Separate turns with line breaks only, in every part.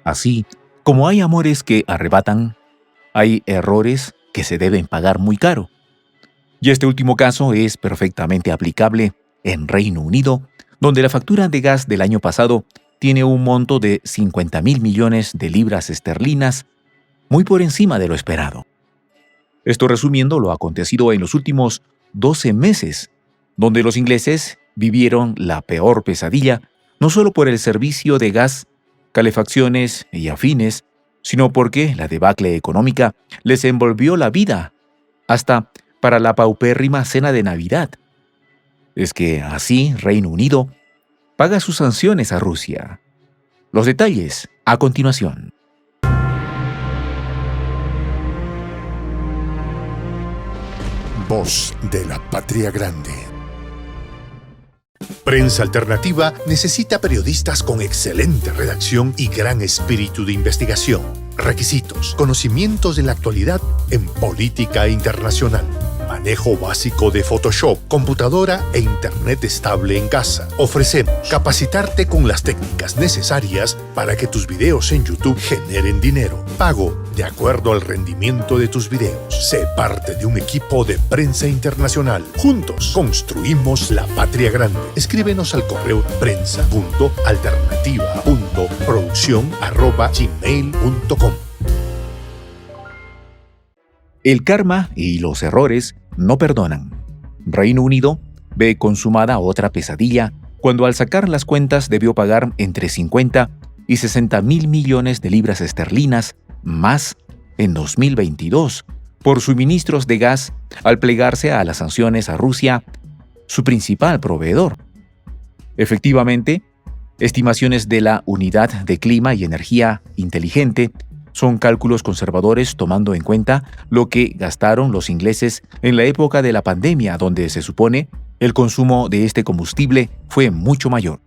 Así como hay amores que arrebatan, hay errores que se deben pagar muy caro. Y este último caso es perfectamente aplicable en Reino Unido, donde la factura de gas del año pasado tiene un monto de 50.000 millones de libras esterlinas, muy por encima de lo esperado. Esto resumiendo lo acontecido en los últimos 12 meses, donde los ingleses vivieron la peor pesadilla, no solo por el servicio de gas, calefacciones y afines, sino porque la debacle económica les envolvió la vida, hasta para la paupérrima cena de Navidad. Es que así Reino Unido paga sus sanciones a Rusia. Los detalles a continuación.
Voz de la Patria Grande. Prensa Alternativa necesita periodistas con excelente redacción y gran espíritu de investigación. Requisitos: conocimientos de la actualidad en política internacional, manejo básico de Photoshop, computadora e internet estable en casa. Ofrecemos capacitarte con las técnicas necesarias para que tus videos en YouTube generen dinero. Pago de acuerdo al rendimiento de tus videos. Sé parte de un equipo de Prensa Internacional. Juntos construimos la patria grande. Escríbenos al correo prensa.alternativa.produccion@gmail.com.
El karma y los errores no perdonan. Reino Unido ve consumada otra pesadilla cuando al sacar las cuentas debió pagar entre 50 y 60.000 millones de libras esterlinas más en 2022 por suministros de gas al plegarse a las sanciones a Rusia, su principal proveedor. Efectivamente, estimaciones de la Unidad de Clima y Energía Inteligente son cálculos conservadores tomando en cuenta lo que gastaron los ingleses en la época de la pandemia, donde se supone el consumo de este combustible fue mucho mayor.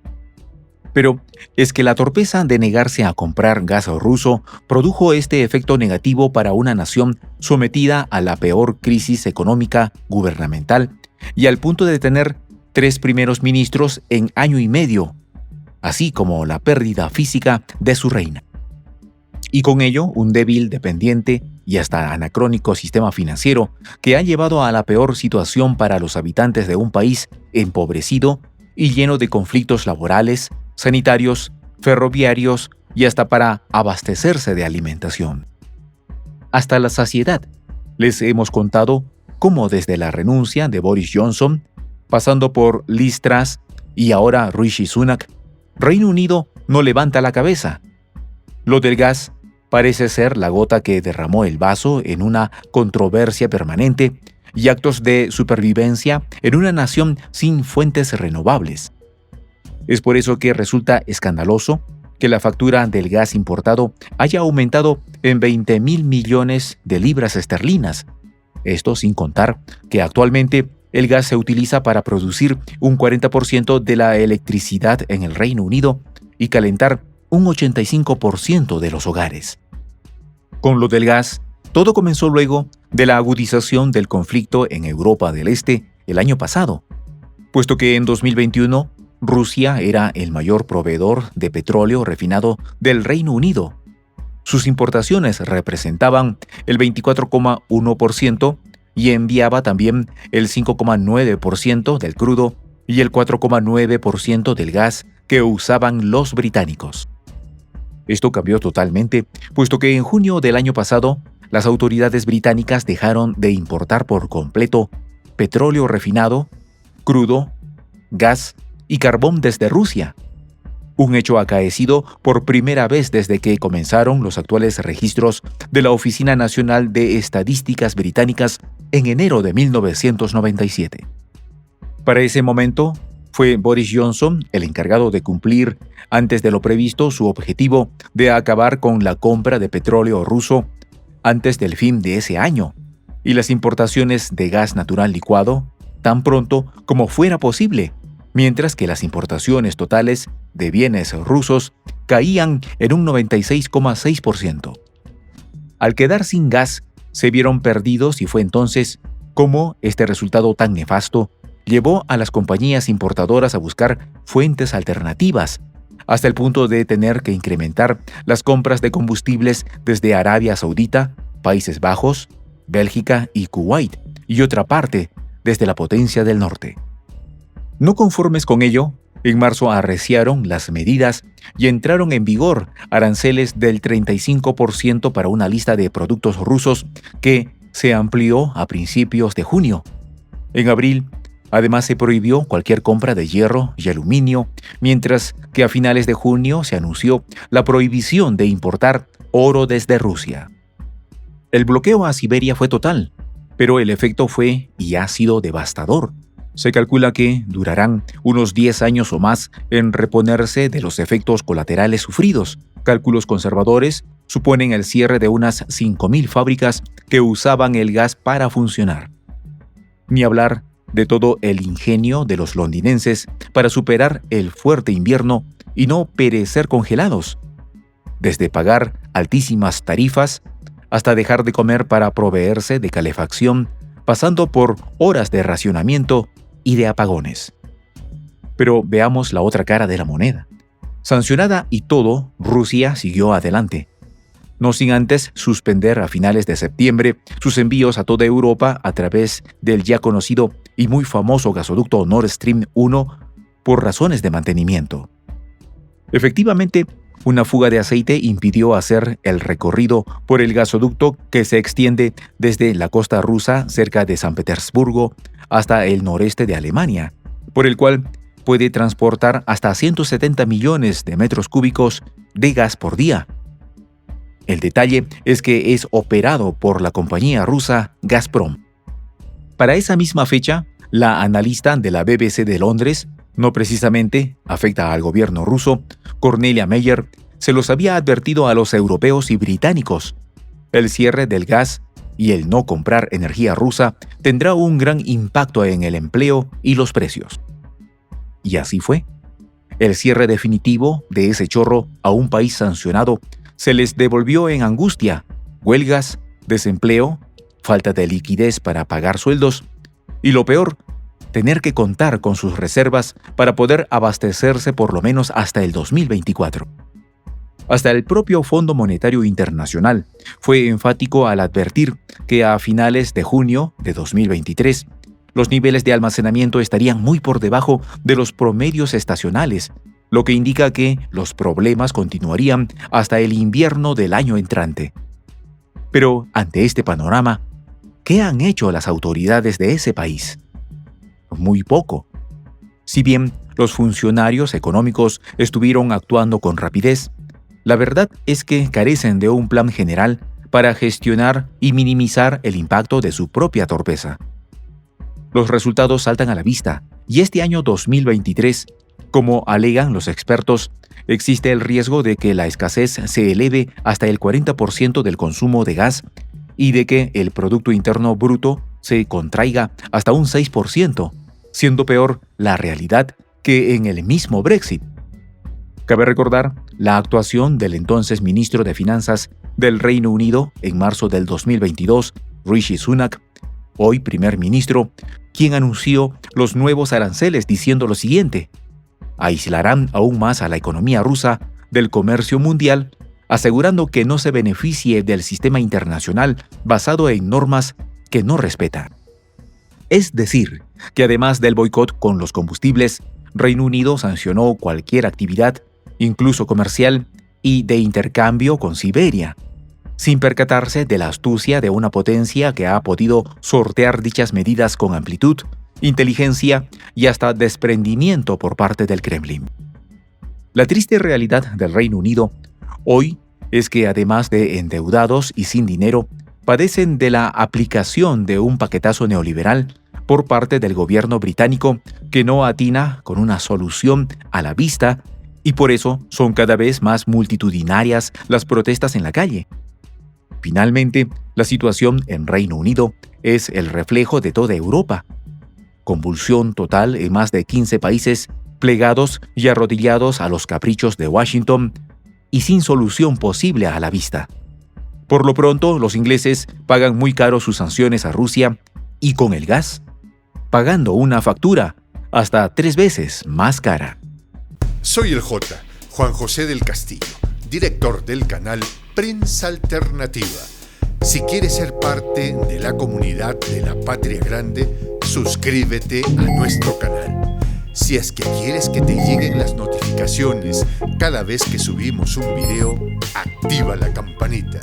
Pero es que la torpeza de negarse a comprar gas ruso produjo este efecto negativo para una nación sometida a la peor crisis económica gubernamental y al punto de tener 3 primeros ministros en año y medio, así como la pérdida física de su reina. Y con ello un débil, dependiente y hasta anacrónico sistema financiero que ha llevado a la peor situación para los habitantes de un país empobrecido y lleno de conflictos laborales, sanitarios, ferroviarios y hasta para abastecerse de alimentación. Hasta la saciedad les hemos contado cómo desde la renuncia de Boris Johnson, pasando por Liz Truss y ahora Rishi Sunak, Reino Unido no levanta la cabeza. Lo del gas parece ser la gota que derramó el vaso en una controversia permanente y actos de supervivencia en una nación sin fuentes renovables. Es por eso que resulta escandaloso que la factura del gas importado haya aumentado en 20.000 millones de libras esterlinas. Esto sin contar que actualmente el gas se utiliza para producir un 40% de la electricidad en el Reino Unido y calentar un 85% de los hogares. Con lo del gas, todo comenzó luego de la agudización del conflicto en Europa del Este el año pasado, puesto que en 2021 Rusia era el mayor proveedor de petróleo refinado del Reino Unido. Sus importaciones representaban el 24,1% y enviaba también el 5,9% del crudo y el 4,9% del gas que usaban los británicos. Esto cambió totalmente, puesto que en junio del año pasado, las autoridades británicas dejaron de importar por completo petróleo refinado, crudo, gas y carbón desde Rusia. Un hecho acaecido por primera vez desde que comenzaron los actuales registros de la Oficina Nacional de Estadísticas Británicas en enero de 1997. Para ese momento, fue Boris Johnson el encargado de cumplir antes de lo previsto su objetivo de acabar con la compra de petróleo ruso antes del fin de ese año y las importaciones de gas natural licuado tan pronto como fuera posible, mientras que las importaciones totales de bienes rusos caían en un 96,6%. Al quedar sin gas, se vieron perdidos y fue entonces como este resultado tan nefasto llevó a las compañías importadoras a buscar fuentes alternativas, hasta el punto de tener que incrementar las compras de combustibles desde Arabia Saudita, Países Bajos, Bélgica y Kuwait, y otra parte desde la potencia del norte. No conformes con ello, en marzo arreciaron las medidas y entraron en vigor aranceles del 35% para una lista de productos rusos que se amplió a principios de junio. En abril, además se prohibió cualquier compra de hierro y aluminio, mientras que a finales de junio se anunció la prohibición de importar oro desde Rusia. El bloqueo a Siberia fue total, pero el efecto fue y ha sido devastador. Se calcula que durarán unos 10 años o más en reponerse de los efectos colaterales sufridos. Cálculos conservadores suponen el cierre de unas 5.000 fábricas que usaban el gas para funcionar. Ni hablar de todo el ingenio de los londinenses para superar el fuerte invierno y no perecer congelados. Desde pagar altísimas tarifas hasta dejar de comer para proveerse de calefacción, pasando por horas de racionamiento y de apagones. Pero veamos la otra cara de la moneda. Sancionada y todo, Rusia siguió adelante, no sin antes suspender a finales de septiembre sus envíos a toda Europa a través del ya conocido y muy famoso gasoducto Nord Stream 1 por razones de mantenimiento. Efectivamente, una fuga de aceite impidió hacer el recorrido por el gasoducto que se extiende desde la costa rusa cerca de San Petersburgo hasta el noreste de Alemania, por el cual puede transportar hasta 170 millones de metros cúbicos de gas por día. El detalle es que es operado por la compañía rusa Gazprom. Para esa misma fecha, la analista de la BBC de Londres, no precisamente afecta al gobierno ruso, Cornelia Meyer, se los había advertido a los europeos y británicos. El cierre del gas y el no comprar energía rusa tendrá un gran impacto en el empleo y los precios. Y así fue. El cierre definitivo de ese chorro a un país sancionado se les devolvió en angustia, huelgas, desempleo, falta de liquidez para pagar sueldos y lo peor, tener que contar con sus reservas para poder abastecerse por lo menos hasta el 2024. Hasta el propio Fondo Monetario Internacional fue enfático al advertir que a finales de junio de 2023, los niveles de almacenamiento estarían muy por debajo de los promedios estacionales, lo que indica que los problemas continuarían hasta el invierno del año entrante. Pero ante este panorama, ¿qué han hecho las autoridades de ese país? Muy poco. Si bien los funcionarios económicos estuvieron actuando con rapidez, la verdad es que carecen de un plan general para gestionar y minimizar el impacto de su propia torpeza. Los resultados saltan a la vista, y este año 2023, como alegan los expertos, existe el riesgo de que la escasez se eleve hasta el 40% del consumo de gas y de que el Producto Interno Bruto se contraiga hasta un 6%, siendo peor la realidad que en el mismo Brexit. Cabe recordar la actuación del entonces ministro de Finanzas del Reino Unido en marzo del 2022, Rishi Sunak, hoy primer ministro, quien anunció los nuevos aranceles diciendo lo siguiente: aislarán aún más a la economía rusa del comercio mundial, asegurando que no se beneficie del sistema internacional basado en normas que no respeta. Es decir, que además del boicot con los combustibles, Reino Unido sancionó cualquier actividad, incluso comercial, y de intercambio con Siberia, sin percatarse de la astucia de una potencia que ha podido sortear dichas medidas con amplitud, inteligencia y hasta desprendimiento por parte del Kremlin. La triste realidad del Reino Unido hoy es que además de endeudados y sin dinero, padecen de la aplicación de un paquetazo neoliberal por parte del gobierno británico que no atina con una solución a la vista y por eso son cada vez más multitudinarias las protestas en la calle. Finalmente, la situación en Reino Unido es el reflejo de toda Europa. Convulsión total en más de 15 países plegados y arrodillados a los caprichos de Washington y sin solución posible a la vista. Por lo pronto, los ingleses pagan muy caro sus sanciones a Rusia y con el gas, pagando una factura hasta 3 veces más cara.
Soy el J. Juan José del Castillo, director del canal Prensa Alternativa. Si quieres ser parte de la comunidad de la Patria Grande, suscríbete a nuestro canal. Si es que quieres que te lleguen las notificaciones cada vez que subimos un video, activa la campanita.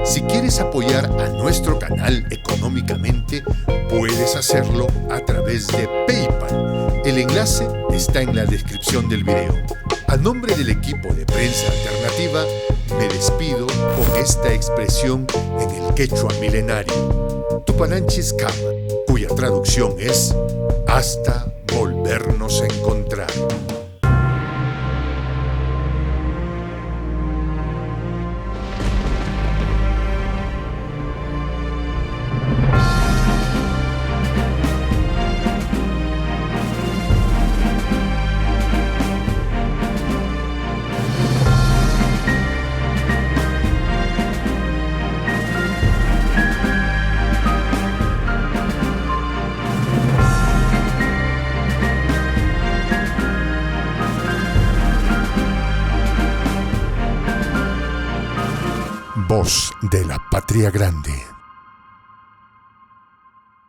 Si quieres apoyar a nuestro canal económicamente, puedes hacerlo a través de PayPal. El enlace está en la descripción del video. A nombre del equipo de Prensa Alternativa, me despido con esta expresión en el quechua milenario, Tupananchis Kama, cuya traducción es hasta volvernos a encontrar. Voz de la Patria Grande.